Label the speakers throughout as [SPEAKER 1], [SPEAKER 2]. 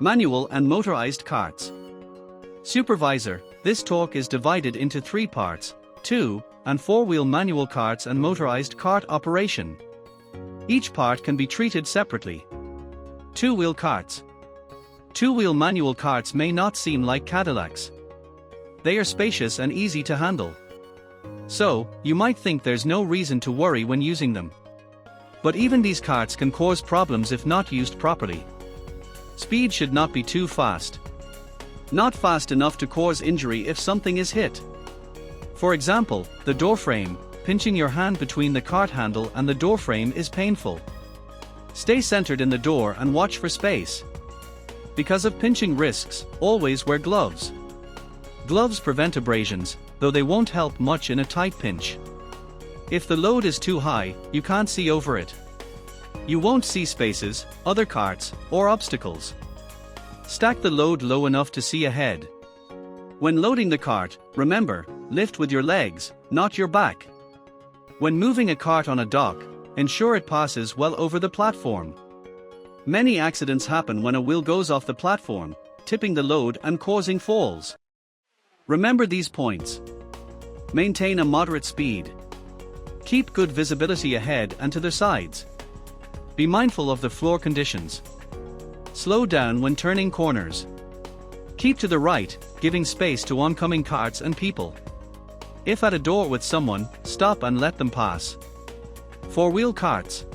[SPEAKER 1] Manual and motorized carts. Supervisor, this talk is divided into 3 parts, 2 and 4-wheel manual carts and motorized cart operation. Each part can be treated separately. 2-wheel carts. 2-wheel manual carts may not seem like Cadillacs. They are spacious and easy to handle. So, you might think there's no reason to worry when using them. But even these carts can cause problems if not used properly. Speed should not be too fast. Not fast enough to cause injury if something is hit. For example, the door frame, pinching your hand between the cart handle and the door frame is painful. Stay centered in the door and watch for space. Because of pinching risks, always wear gloves. Gloves prevent abrasions, though they won't help much in a tight pinch. If the load is too high, you can't see over it. You won't see spaces, other carts, or obstacles. Stack the load low enough to see ahead. When loading the cart, remember, lift with your legs, not your back. When moving a cart on a dock, ensure it passes well over the platform. Many accidents happen when a wheel goes off the platform, tipping the load and causing falls. Remember these points. Maintain a moderate speed. Keep good visibility ahead and to the sides. Be mindful of the floor conditions. Slow down when turning corners. Keep to the right, giving space to oncoming carts and people. If at a door with someone, stop and let them pass. 4-wheel carts.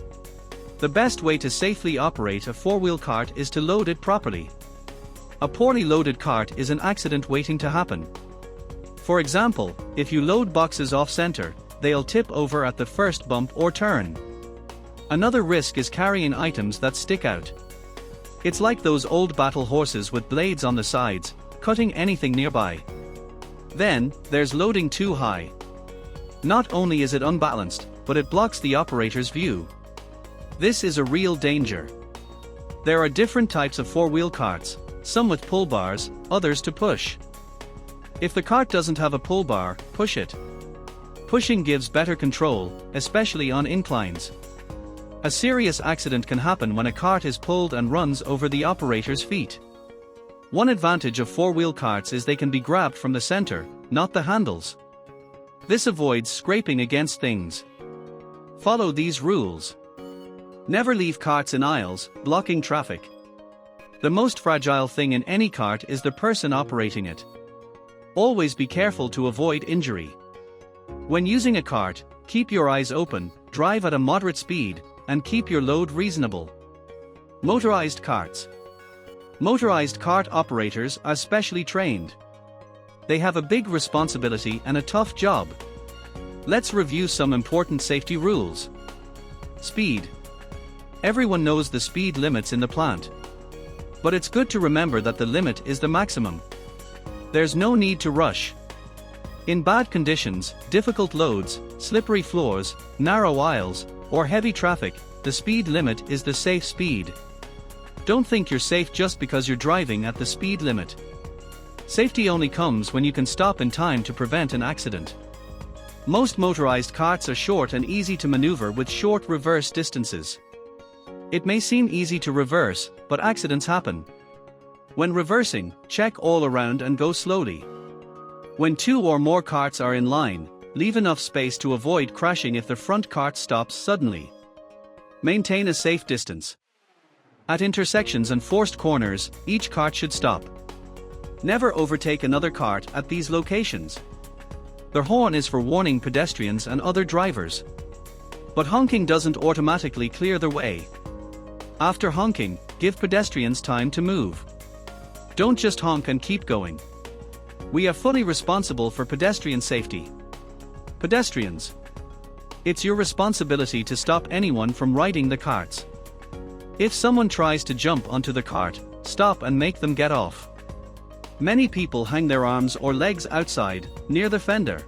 [SPEAKER 1] The best way to safely operate a 4-wheel cart is to load it properly. A poorly loaded cart is an accident waiting to happen. For example, if you load boxes off-center, they'll tip over at the first bump or turn. Another risk is carrying items that stick out. It's like those old battle horses with blades on the sides, cutting anything nearby. Then, there's loading too high. Not only is it unbalanced, but it blocks the operator's view. This is a real danger. There are different types of 4-wheel carts, some with pull bars, others to push. If the cart doesn't have a pull bar, push it. Pushing gives better control, especially on inclines. A serious accident can happen when a cart is pulled and runs over the operator's feet. One advantage of 4-wheel carts is they can be grabbed from the center, not the handles. This avoids scraping against things. Follow these rules. Never leave carts in aisles, blocking traffic. The most fragile thing in any cart is the person operating it. Always be careful to avoid injury. When using a cart, keep your eyes open, drive at a moderate speed, and keep your load reasonable. Motorized carts. Motorized cart operators are specially trained. They have a big responsibility and a tough job. Let's review some important safety rules. Speed. Everyone knows the speed limits in the plant. But it's good to remember that the limit is the maximum. There's no need to rush. In bad conditions, difficult loads, slippery floors, narrow aisles, or heavy traffic, the speed limit is the safe speed. Don't think you're safe just because you're driving at the speed limit. Safety only comes when you can stop in time to prevent an accident. Most motorized carts are short and easy to maneuver with short reverse distances. It may seem easy to reverse, but accidents happen. When reversing, check all around and go slowly. When 2 or more carts are in line, leave enough space to avoid crashing if the front cart stops suddenly. Maintain a safe distance. At intersections and forced corners, each cart should stop. Never overtake another cart at these locations. The horn is for warning pedestrians and other drivers. But honking doesn't automatically clear the way. After honking, give pedestrians time to move. Don't just honk and keep going. We are fully responsible for pedestrian safety. Pedestrians. It's your responsibility to stop anyone from riding the carts. If someone tries to jump onto the cart, stop and make them get off. Many people hang their arms or legs outside, near the fender.